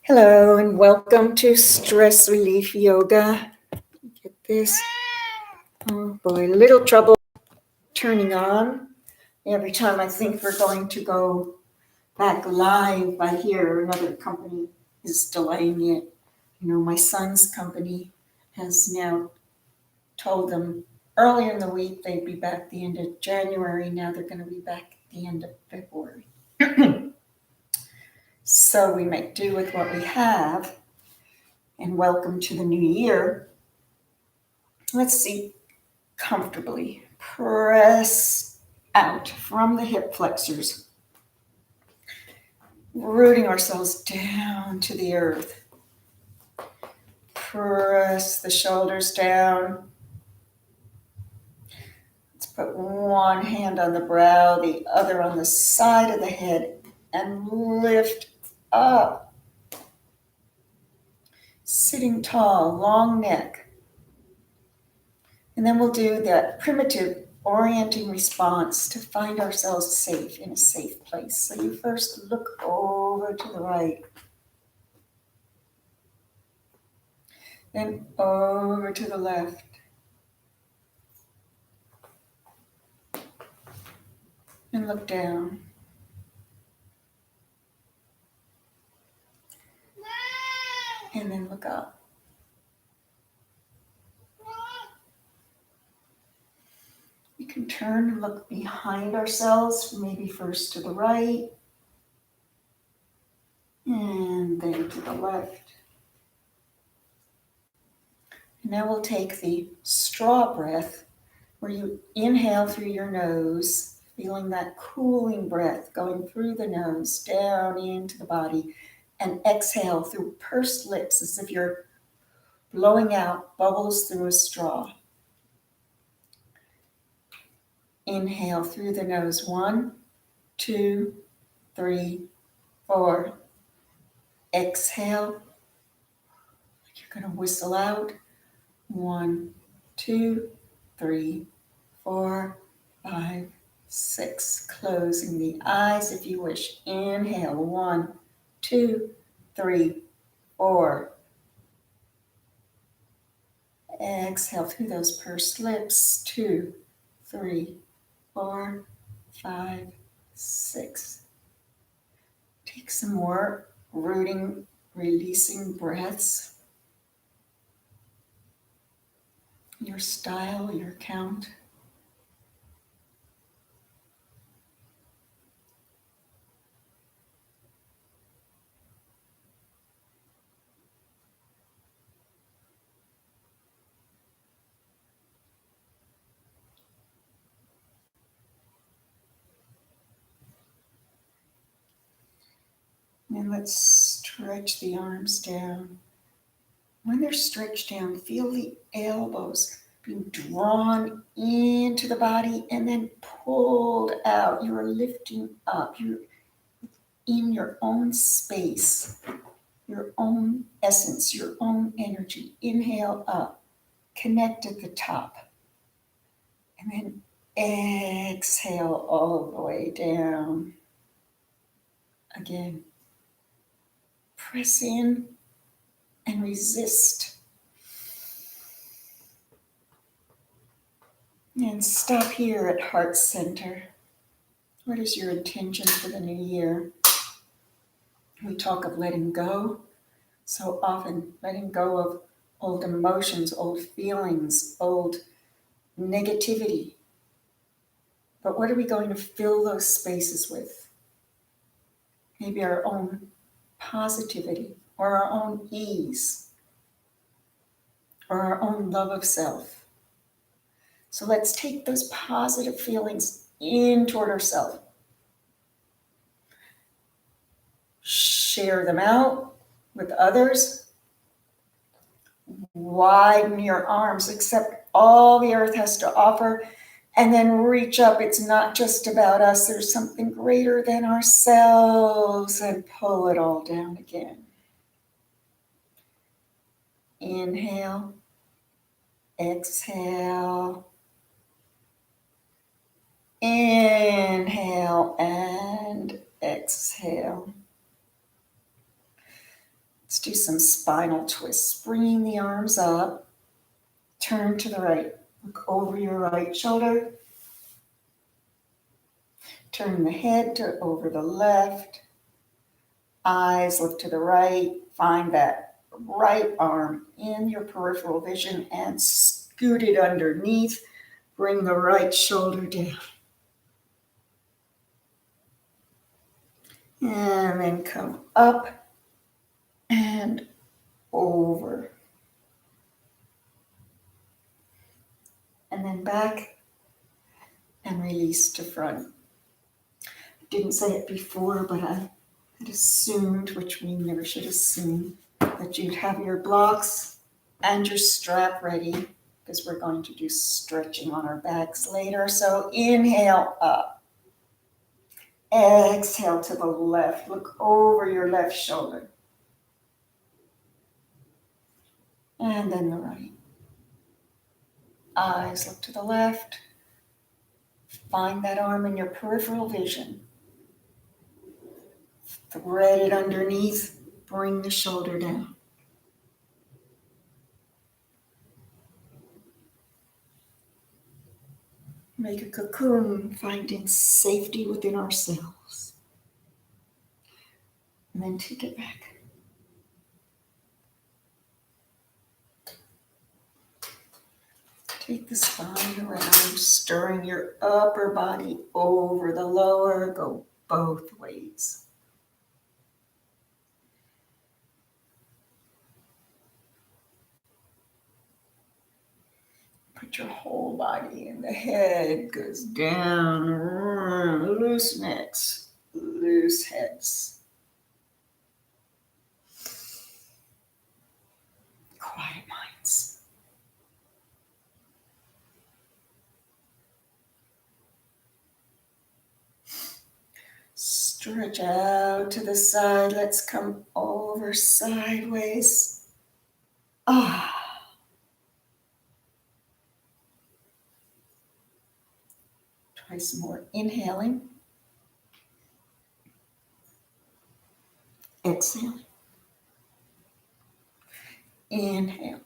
Hello and welcome to Stress Relief Yoga. Get this. Oh boy, little trouble turning on. Every time I think we're going to go back live, I hear another company is delaying it. My son's company has now told them earlier in the week they'd be back the end of January. Now they're going to be back at the end of February. So we make do with what we have. And welcome to the new year. Let's see, comfortably press out from the hip flexors, rooting ourselves down to the earth. Press the shoulders down. Let's put one hand on the brow, the other on the side of the head, and lift up. Sitting tall, long neck. And then we'll do that primitive orienting response to find ourselves safe in a safe place. So you first look over to the right, then over to the left, and look down. And then look up. We can turn and look behind ourselves, maybe first to the right, and then to the left. And now we'll take the straw breath, where you inhale through your nose, feeling that cooling breath going through the nose, down into the body, and exhale through pursed lips as if you're blowing out bubbles through a straw. Inhale through the nose, 1, 2, 3, 4. Exhale, like you're going to whistle out, 1, 2, 3, 4, 5, 6. Closing the eyes if you wish. Inhale, 1, 2, 3, 4. Exhale through those pursed lips. 2, 3, 4, 5, 6. Take some more rooting, releasing breaths. Your style, your count. And let's stretch the arms down. When they're stretched down, feel the elbows being drawn into the body and then pulled out. You are lifting up. You're in your own space, your own essence, your own energy. Inhale up, connect at the top, and then exhale all the way down. Again, press in and resist. And stop here at heart center. What is your intention for the new year? We talk of letting go. So often letting go of old emotions, old feelings, old negativity. But what are we going to fill those spaces with? Maybe our own positivity, or our own ease, or our own love of self. So let's take those positive feelings in toward ourselves. Share them out with others. Widen your arms, accept all the earth has to offer, and then reach up. It's not just about us. There's something greater than ourselves, and pull it all down again. Inhale, exhale. exhale. Let's do some spinal twists. Bringing the arms up. Turn to the right. Look over your right shoulder. Turn the head to over the left. Eyes look to the right. Find that right arm in your peripheral vision and scoot it underneath. Bring the right shoulder down. And then come up and over. And then back and release to front. I didn't say it before, but I had assumed, which we never should assume, that you'd have your blocks and your strap ready because we're going to do stretching on our backs later. So inhale up. Exhale to the left. Look over your left shoulder. And then the right. Eyes look to the left. Find that arm in your peripheral vision. Thread it underneath. Bring the shoulder down. Make a cocoon, finding safety within ourselves. And then take it back. Take the spine around, stirring your upper body over the lower. Go both ways. Put your whole body in. The head goes down. Loose necks, loose heads. Quiet minds. Stretch out to the side. Let's come over sideways. Try some more inhaling. Exhale. Inhale.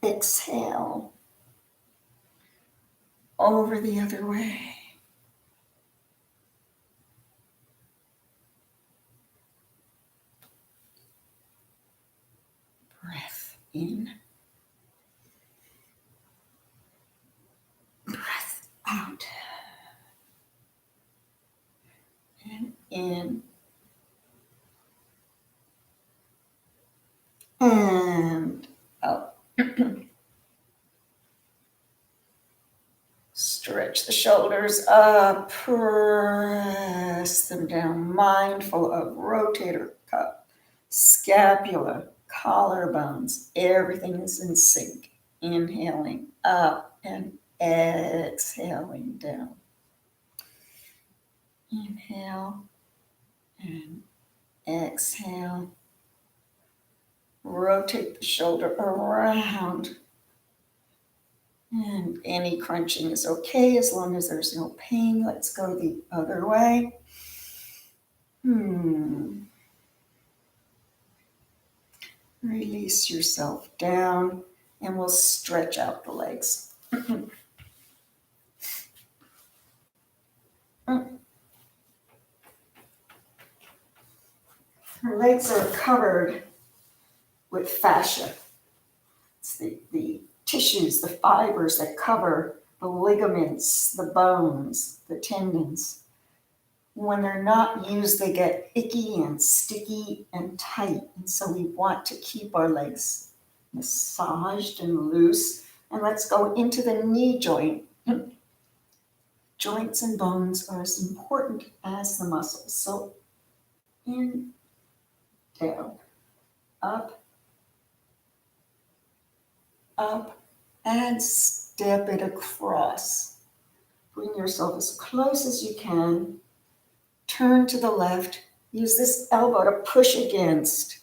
Exhale. Over the other way. Breath in. Breath out. And in. And out. Stretch the shoulders up, press them down, mindful of rotator cuff, scapula, collarbones. Everything is in sync. Inhaling up and exhaling down. Inhale and exhale. Rotate the shoulder around. And any crunching is okay as long as there's no pain. Let's go the other way. Release yourself down and we'll stretch out the legs. Her legs are covered with fascia. It's the tissues, the fibers that cover the ligaments, the bones, the tendons. When they're not used, they get icky and sticky and tight. And so we want to keep our legs massaged and loose. And let's go into the knee joint. Joints and bones are as important as the muscles. So in, down, up, up, and step it across. Bring yourself as close as you can. Turn to the left. Use this elbow to push against.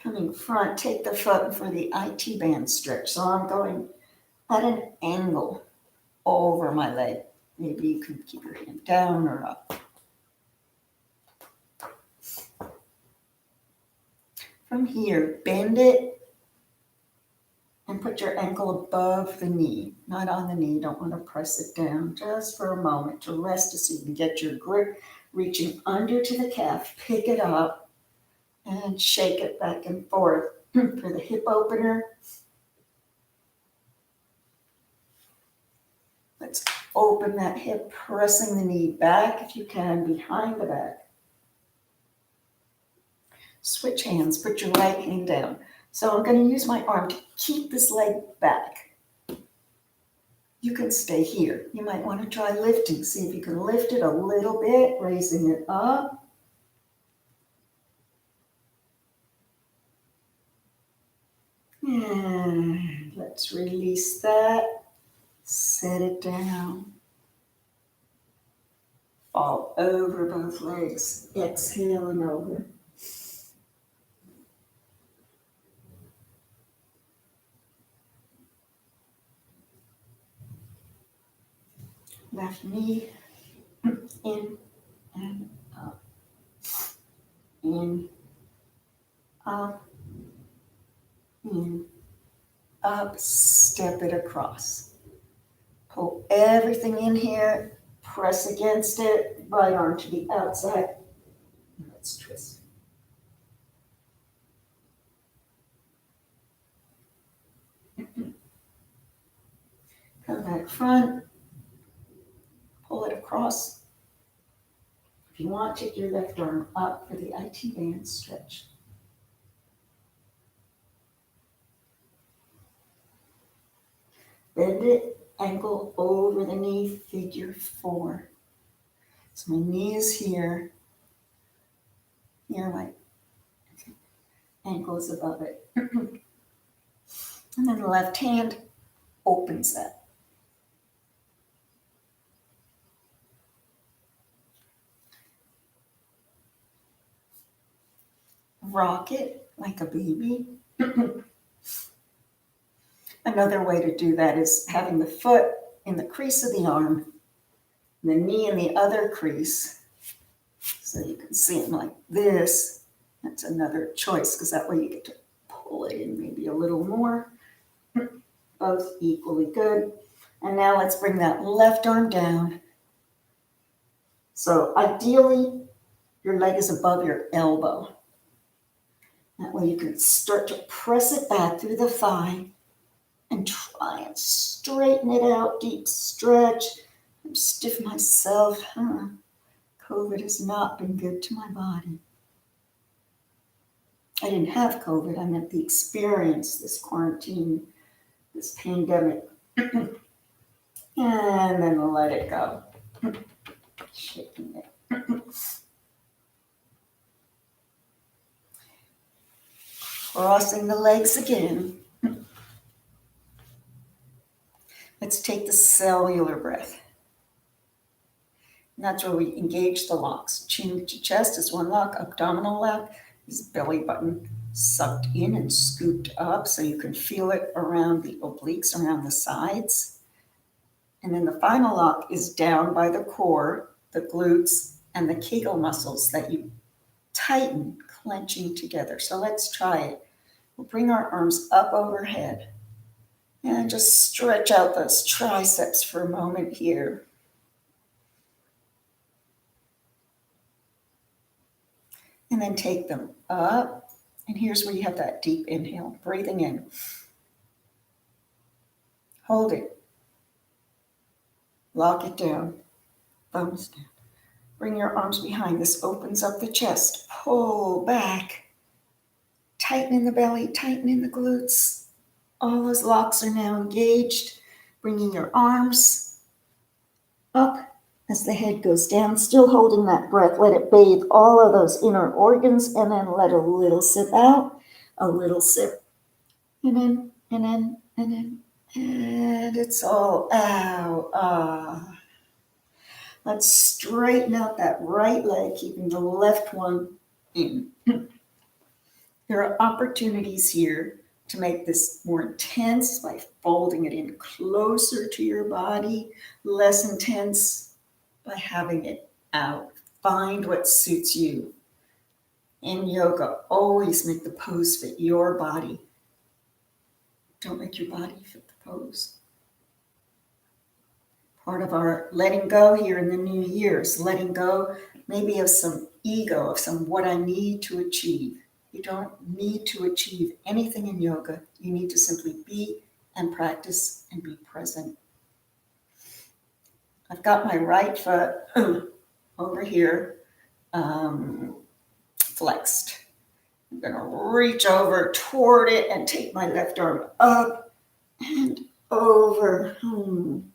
Coming front, take the foot for the IT band stretch. So I'm going at an angle over my leg. Maybe you can keep your hand down or up. From here, bend it and put your ankle above the knee, not on the knee. Don't want to press it down, just for a moment to rest so you can get your grip reaching under to the calf. Pick it up and shake it back and forth. For the hip opener, let's open that hip, pressing the knee back if you can, behind the back. Switch hands, put your right hand down. So I'm going to use my arm to keep this leg back. You can stay here. You might want to try lifting. See if you can lift it a little bit, raising it up. And let's release that. Set it down. Fall over both legs. Exhale and over. Left knee in and up. In, up, in, up. Step it across. Pull everything in here. Press against it. Right arm to the outside. Let's twist. Come back front. Pull it across. If you want, take your left arm up for the IT band stretch. Bend it, ankle over the knee, figure 4. So my knee is here. Here, my ankle is above it. And then the left hand opens that. Rock it like a baby. Another way to do that is having the foot in the crease of the arm, the knee in the other crease. So you can see it like this. That's another choice because that way you get to pull it in maybe a little more. Both equally good. And now let's bring that left arm down. So ideally, your leg is above your elbow. That way you can start to press it back through the thigh and try and straighten it out. Deep stretch. I'm stiff myself. COVID has not been good to my body. I didn't have COVID. I meant the experience, this quarantine, this pandemic. And then let it go. Shaking it. Crossing the legs again. Let's take the cellular breath. And that's where we engage the locks. Chin to chest is one lock. Abdominal lock is belly button sucked in and scooped up so you can feel it around the obliques, around the sides. And then the final lock is down by the core, the glutes, and the Kegel muscles that you tighten, clenching together. So let's try it. We'll bring our arms up overhead and just stretch out those triceps for a moment here. And then take them up. And here's where you have that deep inhale, breathing in. Hold it. Lock it down. Thumbs down. Bring your arms behind. This opens up the chest. Pull back. Tighten in the belly, tighten in the glutes. All those locks are now engaged. Bringing your arms up as the head goes down, still holding that breath. Let it bathe all of those inner organs and then let a little sip out, a little sip, and in, and in, and in, and it's all out. Let's straighten out that right leg, keeping the left one in. There are opportunities here to make this more intense by folding it in closer to your body, less intense by having it out. Find what suits you. In yoga, always make the pose fit your body. Don't make your body fit the pose. Part of our letting go here in the new year is letting go maybe of some ego, of some what I need to achieve. You don't need to achieve anything in yoga. You need to simply be and practice and be present. I've got my right foot over here, flexed. I'm going to reach over toward it and take my left arm up and over. And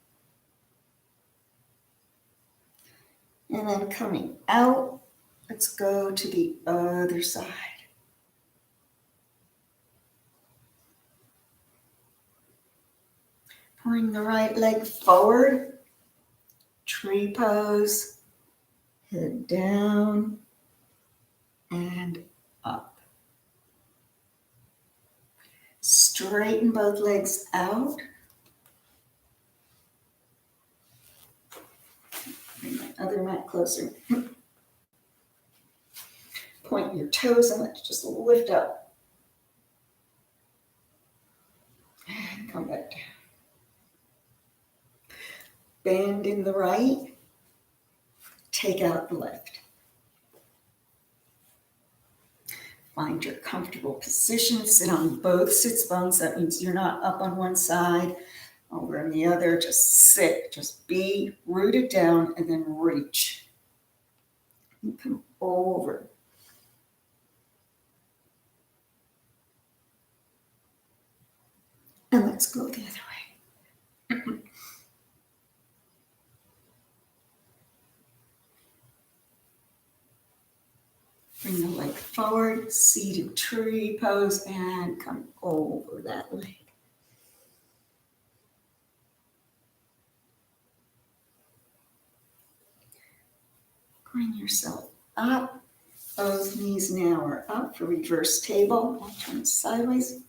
then coming out, let's go to the other side. Bring the right leg forward, tree pose, head down and up. Straighten both legs out. Bring my other mat closer. Point your toes and let's just lift up. And come back down. Bend in the right, take out the left. Find your comfortable position. Sit on both sits bones. That means you're not up on one side, over on the other. Just sit, just be rooted down and then reach. And come over. And let's go the other way. Bring the leg forward, seated tree pose, and come over that leg. Bring yourself up. Both knees now are up for reverse table. I'll turn sideways.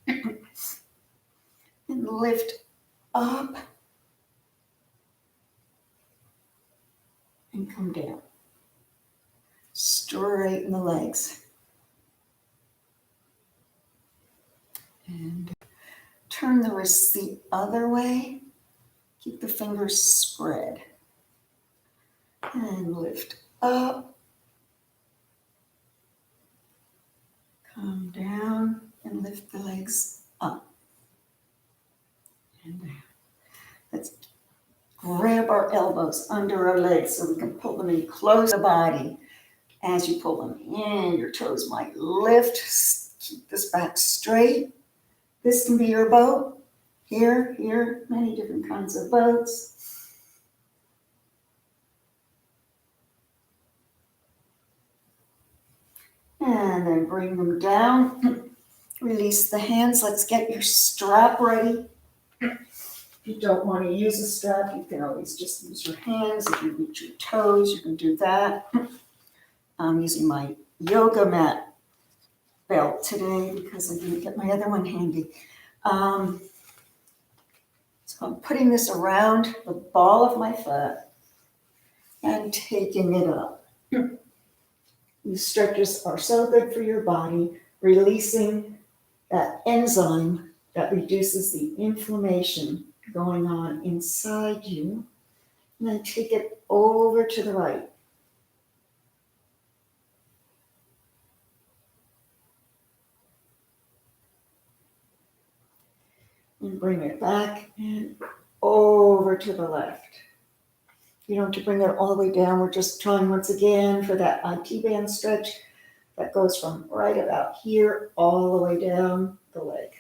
And lift up. And come down. Straighten the legs. And turn the wrists the other way. Keep the fingers spread. And lift up. Come down and lift the legs up. And down. Let's grab our elbows under our legs so we can pull them in close to the body. As you pull them in, your toes might lift. Keep this back straight. This can be your boat. Here, many different kinds of boats. And then bring them down. Release the hands. Let's get your strap ready. If you don't want to use a strap, you can always just use your hands. If you reach your toes, you can do that. I'm using my yoga mat belt today because I didn't get my other one handy. So I'm putting this around the ball of my foot and taking it up. These stretches are so good for your body, releasing that enzyme that reduces the inflammation going on inside you. And then take it over to the right. And bring it back and over to the left. You don't have to bring it all the way down. We're just trying once again for that IT band stretch that goes from right about here all the way down the leg.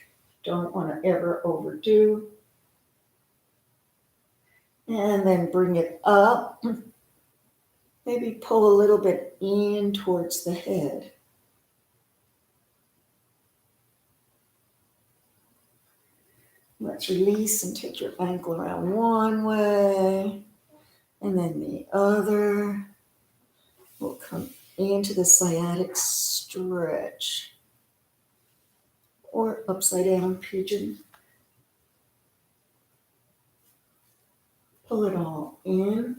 Don't want to ever overdo. And then bring it up. Maybe pull a little bit in towards the head. Let's release and take your ankle around one way and then the other. We'll come into the sciatic stretch. or upside down pigeon. Pull it all in.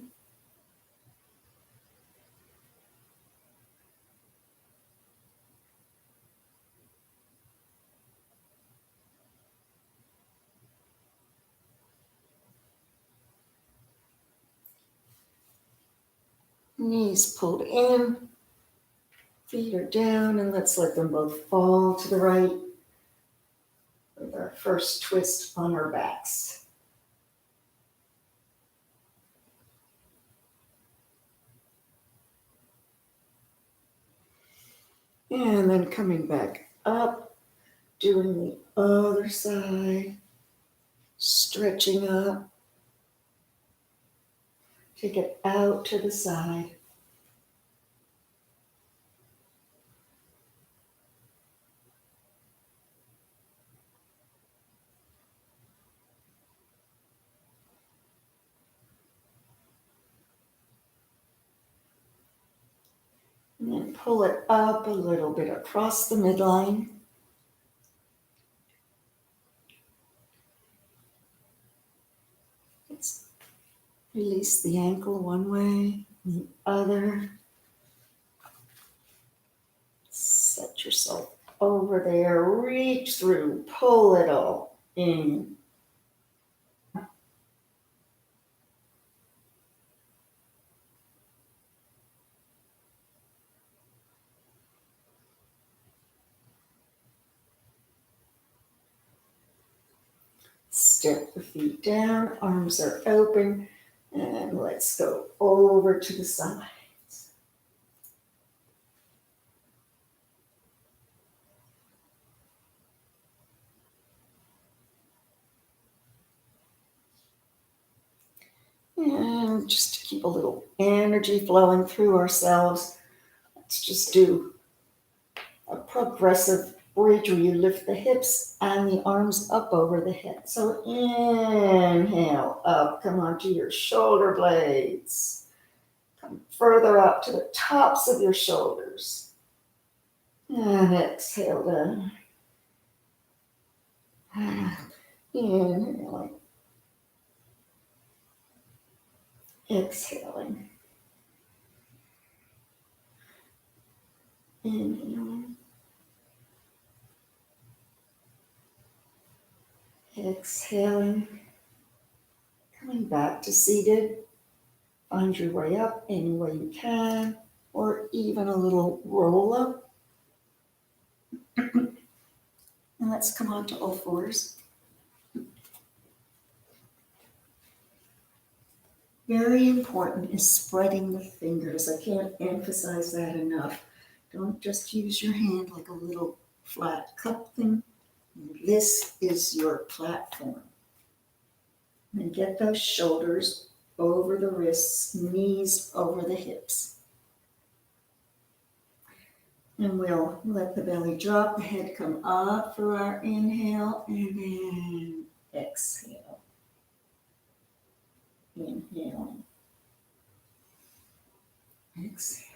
Knees pulled in, feet are down, and let's let them both fall to the right with our first twist on our backs. And then coming back up, doing the other side, stretching up, take it out to the side. And then pull it up a little bit across the midline. Let's release the ankle one way, the other. Set yourself over there, reach through, pull it all in. Step the feet down, arms are open, and let's go over to the sides. And just to keep a little energy flowing through ourselves, let's just do a progressive bridge where you lift the hips and the arms up over the head. So inhale up, come onto your shoulder blades. Come further up to the tops of your shoulders. And exhale down. Inhaling. Exhaling. Inhaling. Exhaling. Coming back to seated. Find your way up any way you can, or even a little roll up. And let's come on to all fours. Very important is spreading the fingers. I can't emphasize that enough. Don't just use your hand like a little flat cup thing. This is your platform. And get those shoulders over the wrists, knees over the hips. And we'll let the belly drop, the head come up for our inhale, and then exhale. Inhaling. Exhale.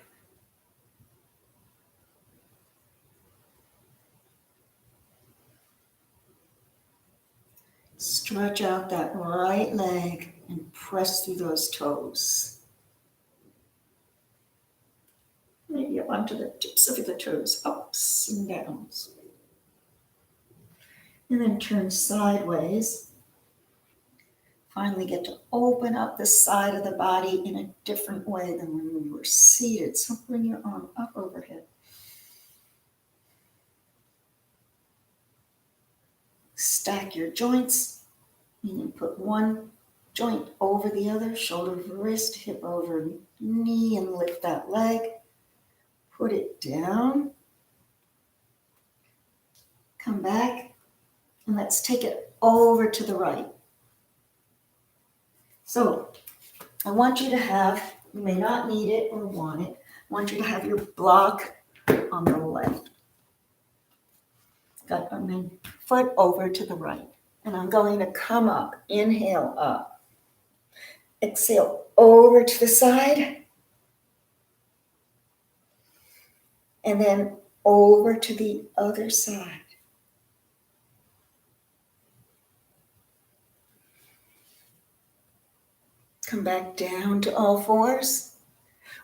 Stretch out that right leg and press through those toes. Maybe up onto the tips of the toes, ups and downs. And then turn sideways. Finally get to open up the side of the body in a different way than when we were seated. So bring your arm up overhead. Stack your joints, and then put one joint over the other, shoulder over wrist, hip over knee, and lift that leg. Put it down. Come back, and let's take it over to the right. So I want you to have, you may not need it or want it, I want you to have your block on the left. Got my foot over to the right. And I'm going to come up, inhale up. Exhale over to the side. And then over to the other side. Come back down to all fours.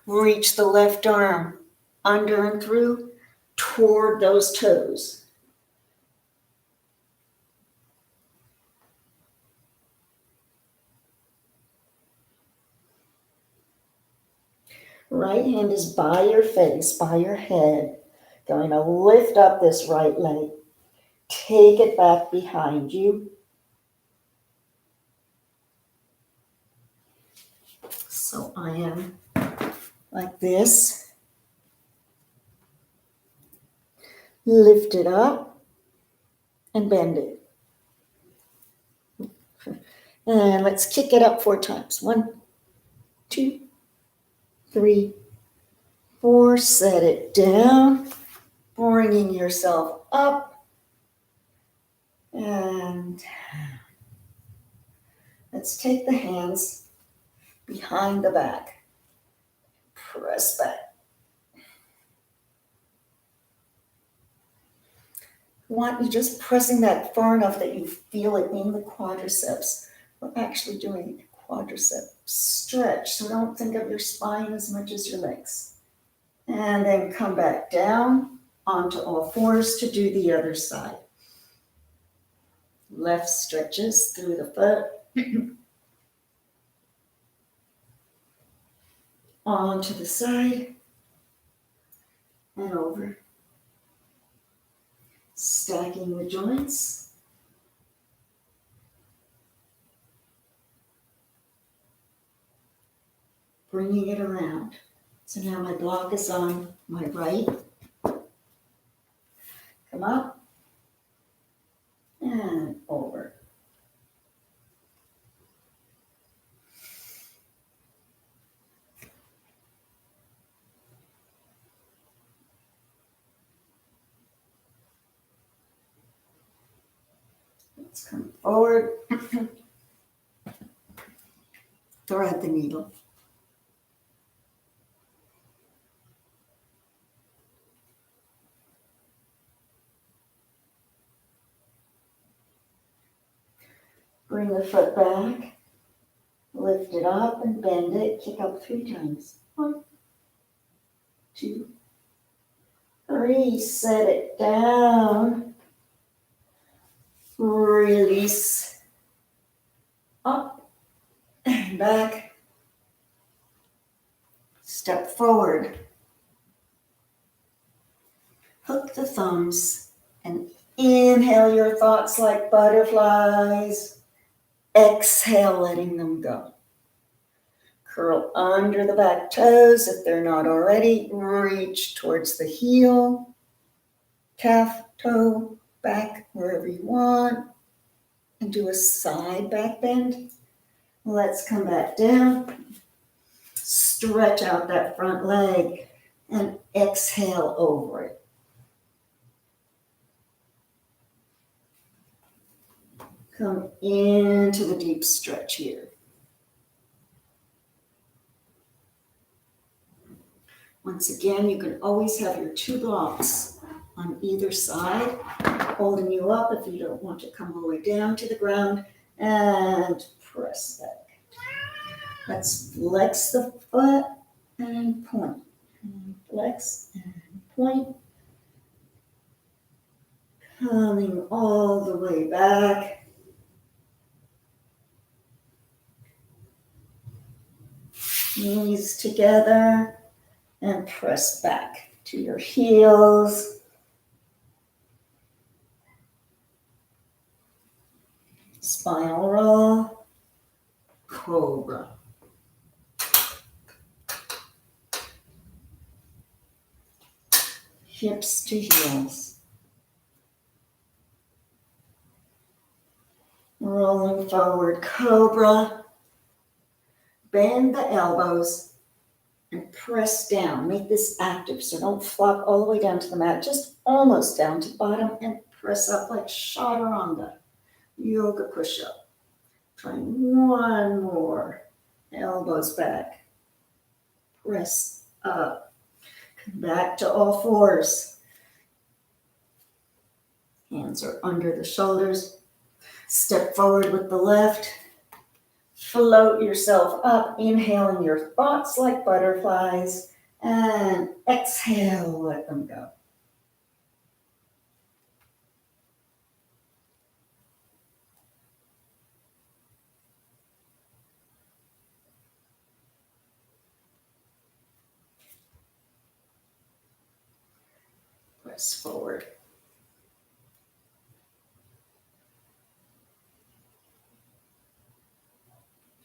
Reach the left arm under and through toward those toes. Right hand is by your face, by your head. Going to lift up this right leg. Take it back behind you. So I am like this. Lift it up and bend it. And let's kick it up 4 times. 1, 2, 3, 4. Set it down, bringing yourself up. And let's take the hands behind the back. Press back. Want you just pressing that far enough that you feel it in the quadriceps. We're actually doing a quadricep stretch, so don't think of your spine as much as your legs. And then come back down onto all fours to do the other side. Left stretches through the foot. Onto the side and over. Stacking the joints. Bringing it around. So now my block is on my right. Come up and over. Let's come forward. Thread the needle. Bring the foot back, lift it up and bend it, kick up 3 times. 1, 2, 3, set it down, release, up and back, step forward, hook the thumbs and inhale your thoughts like butterflies. Exhale, letting them go. Curl under the back toes if they're not already. Reach towards the heel, calf, toe, back, wherever you want. And do a side back bend. Let's come back down. Stretch out that front leg and exhale over it. Come into the deep stretch here. Once again, you can always have your 2 blocks on either side, holding you up if you don't want to come all the way down to the ground, and press back. Let's flex the foot and point. And flex and point. Coming all the way back. Knees together and press back to your heels. Spinal roll, cobra. Hips to heels. Rolling forward, cobra. Bend the elbows and press down. Make this active, so don't flop all the way down to the mat, just almost down to the bottom and press up like chaturanga, yoga push-up. Try 1 more. Elbows back. Press up. Come back to all fours. Hands are under the shoulders. Step forward with the left. Float yourself up, inhaling your thoughts like butterflies, and exhale, let them go. Press forward.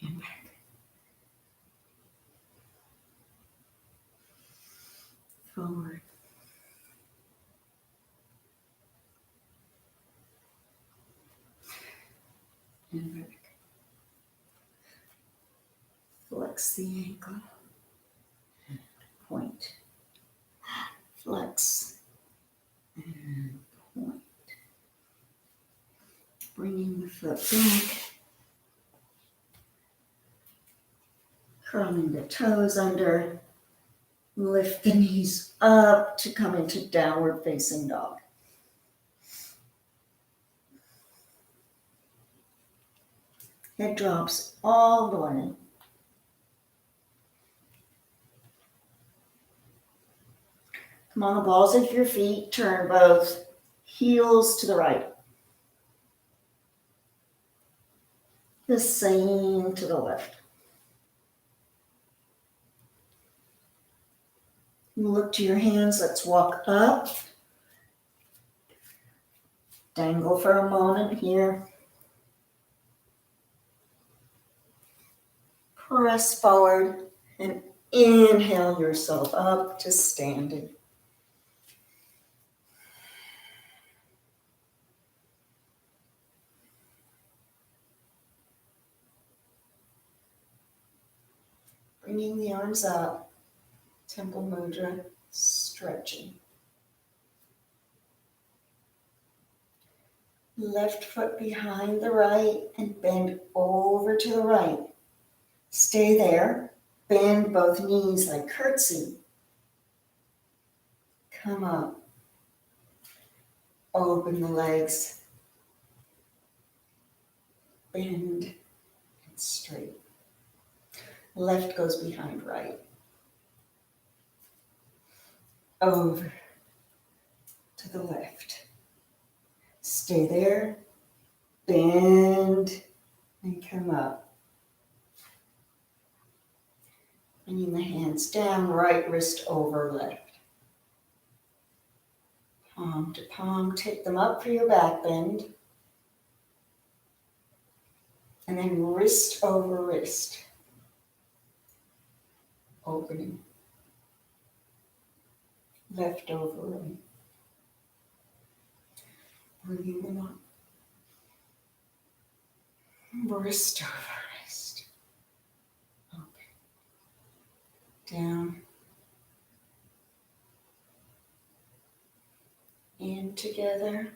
And back. Forward. And back. Flex the ankle. Point. Flex. And point. Bringing the foot back. Curling the toes under. Lift the knees up to come into downward facing dog. Head drops all the way. Come on, the balls of your feet, turn both heels to the right. The same to the left. Look to your hands, let's walk up. Dangle for a moment here. Press forward and inhale yourself up to standing. Bringing the arms up, Temple Mudra, stretching. Left foot behind the right and bend over to the right. Stay there. Bend both knees like curtsy. Come up. Open the legs. Bend and straight. Left goes behind right. Over to the left. Stay there. Bend and come up. Bringing the hands down, right wrist over left. Palm to palm, take them up for your back bend. And then wrist over wrist. Opening. Left over right. Bringing them up. Wrist over wrist. Open. Down. In together.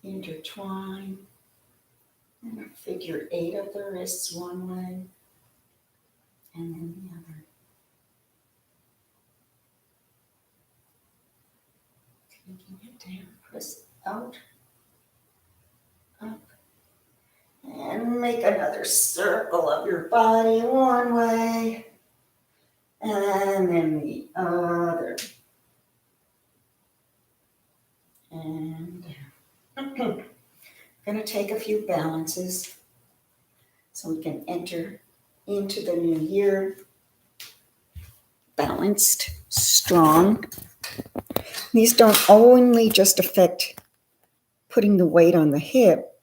Intertwine. And a figure 8 of the wrists one way. And then the other. Taking it down. Press out. Up. And make another circle of your body one way. And then the other. And down. I'm going to take a few balances so we can enter into the new year balanced, strong. These don't only just affect putting the weight on the hip,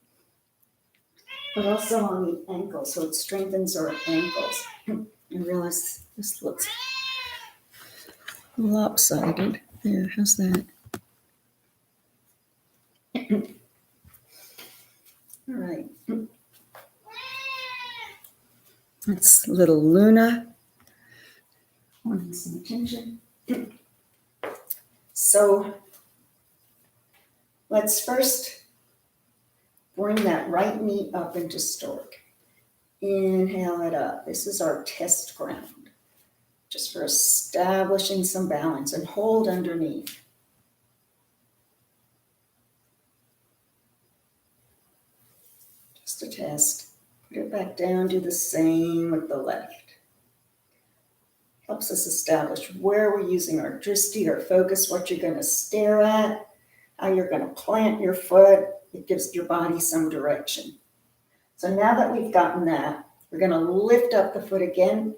but also on the ankle, so it strengthens our ankles. I realize this looks lopsided. There, how's that? All right. That's little Luna wanting some attention. So let's first bring that right knee up into stork. Inhale it up. This is our test ground, just for establishing some balance, and hold underneath. Just a test. Put it back down, do the same with the left. Helps us establish where we're using our drishti, our focus, what you're going to stare at, how you're going to plant your foot. It gives your body some direction. So now that we've gotten that, we're going to lift up the foot again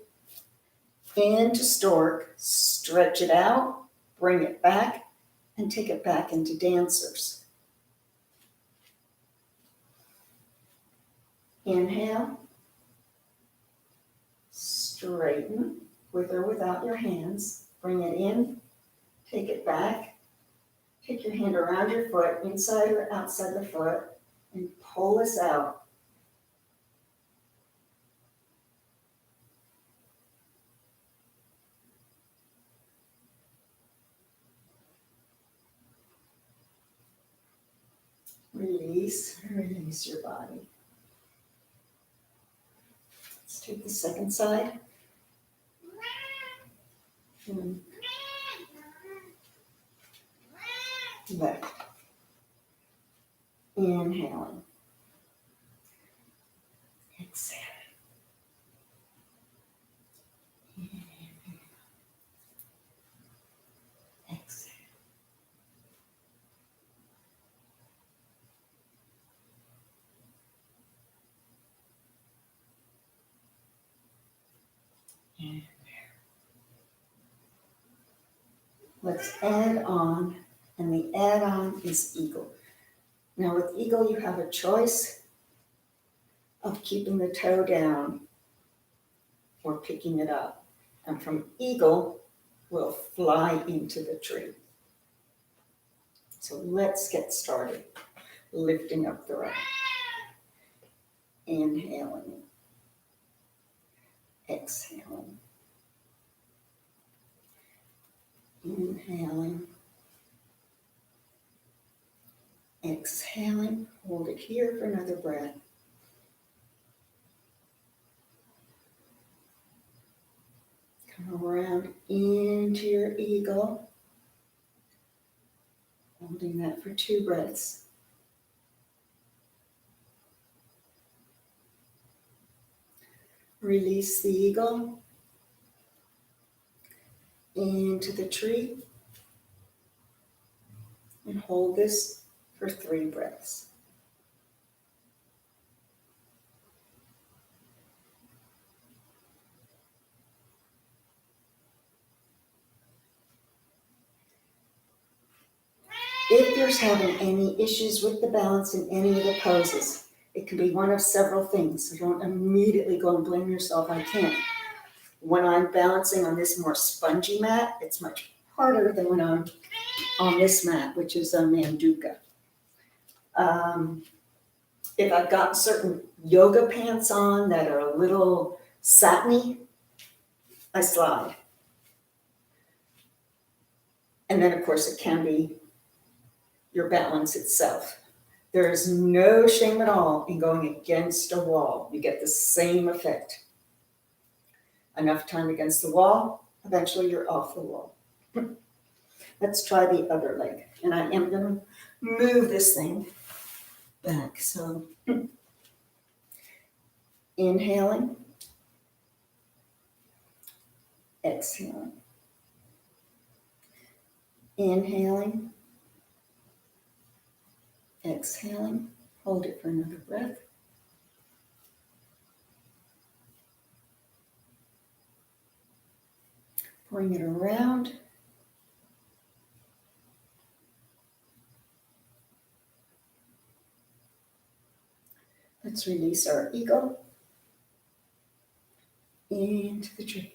into stork, stretch it out, bring it back, and take it back into dancers. Inhale, straighten with or without your hands. Bring it in, take it back. Take your hand around your foot, inside or outside the foot, and pull this out. Release your body. Let's take the second side. And left. Inhaling. Exhale. Exhale. And let's add on, and the add-on is eagle. Now with eagle, you have a choice of keeping the toe down or picking it up. And from eagle, we'll fly into the tree. So let's get started. Lifting up the right. Inhaling. Exhaling. Inhaling. Exhaling. Hold it here for another breath. Come around into your eagle. Holding that for 2 breaths. Release the eagle into the tree and hold this for 3 breaths. If you're having any issues with the balance in any of the poses, it can be one of several things. So don't immediately go and blame yourself. I can't. When I'm balancing on this more spongy mat, it's much harder than when I'm on this mat, which is a Manduka. If I've got certain yoga pants on that are a little satiny, I slide. And then, of course, it can be your balance itself. There is no shame at all in going against a wall. You get the same effect. Enough time against the wall, eventually you're off the wall. Let's try the other leg. And I am going to move this thing back. So inhaling, exhaling. Inhaling, exhaling. Hold it for another breath. Bring it around. Let's release our eagle into the tree.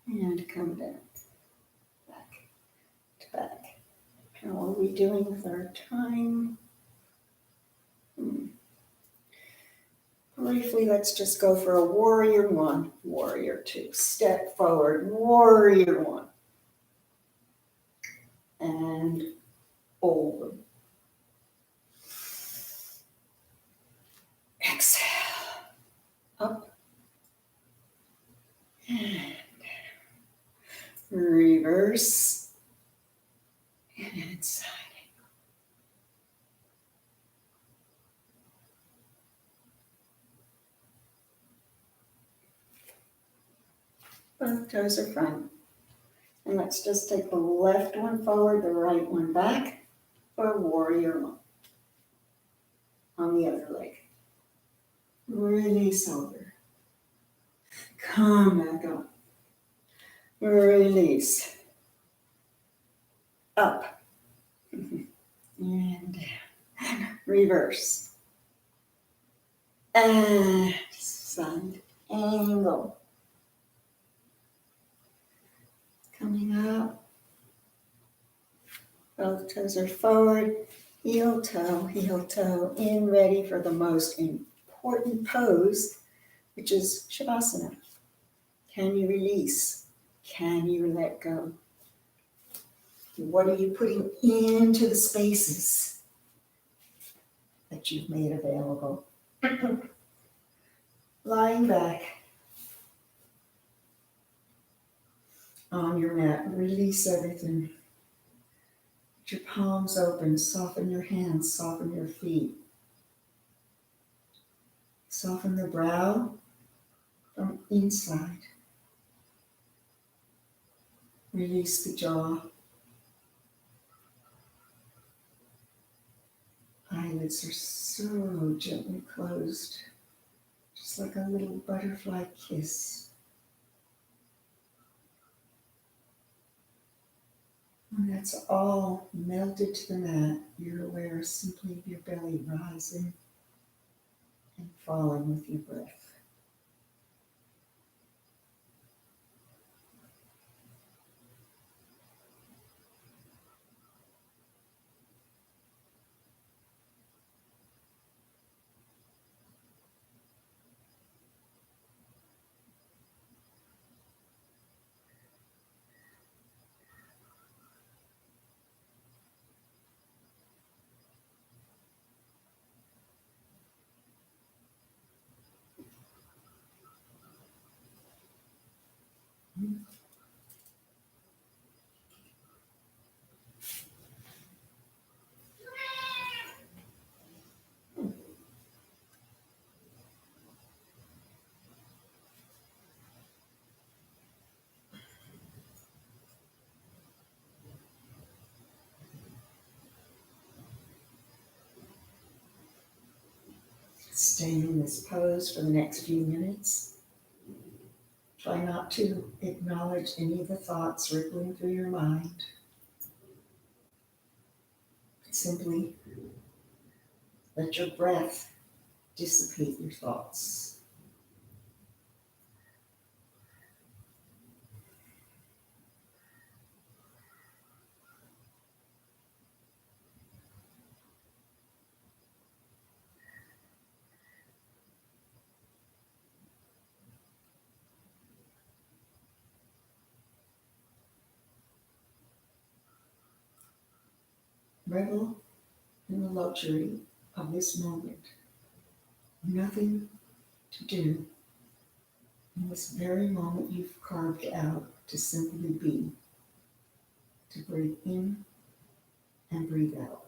And come down, back to back. How are we doing with our time? Briefly, let's just go for a warrior 1, warrior 2. Step forward, warrior 1. And over. Exhale. reverse, and inside. Both toes are front. And let's just take the left one forward, the right one back for warrior one on the other leg. Release over. Come back up. Release. Up. And down. Reverse. And side angle. Coming up. Both toes are forward. Heel toe in, ready for the most important pose, which is Shavasana. Can you release? Can you let go? What are you putting into the spaces that you've made available? Lying back on your mat, release everything. Put your palms open, soften your hands, soften your feet. Soften the brow from inside. Release the jaw. Eyelids are so gently closed, just like a little butterfly kiss. When that's all melted to the mat, you're aware simply of your belly rising and falling with your breath. Stay in this pose for the next few minutes. Try not to acknowledge any of the thoughts rippling through your mind. Simply let your breath dissipate your thoughts. Revel in the luxury of this moment. Nothing to do in this very moment you've carved out to simply be, to breathe in and breathe out.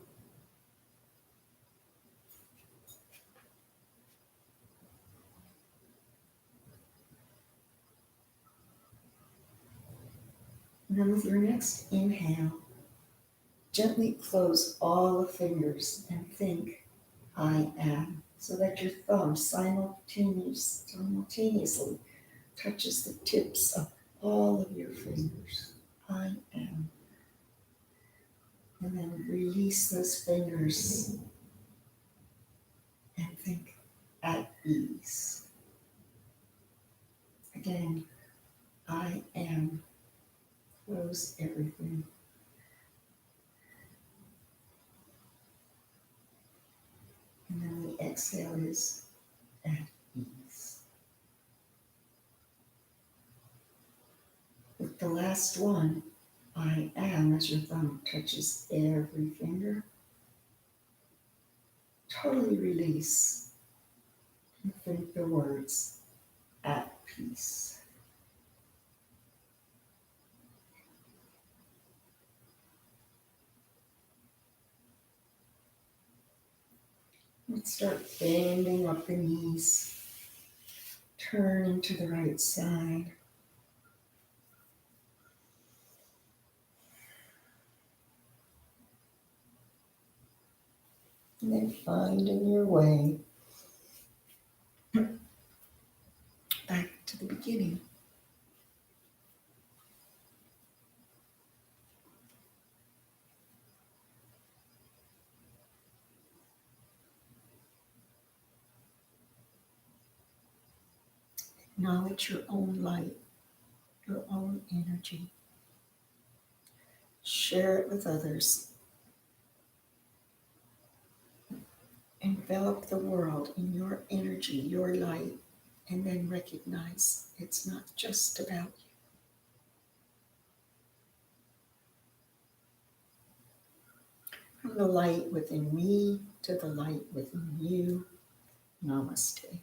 And then with your next inhale, gently close all the fingers and think, I am, so that your thumb simultaneously touches the tips of all of your fingers. I am. And then release those fingers and think at ease. Again, I am. Close everything. And then the exhale is at ease. With the last one, I am, as your thumb touches every finger, totally release and think the words, at peace. And start bending up the knees, turning to the right side. And then finding your way back to the beginning. Acknowledge your own light, your own energy. Share it with others. Envelop the world in your energy, your light, and then recognize it's not just about you. From the light within me to the light within you. Namaste.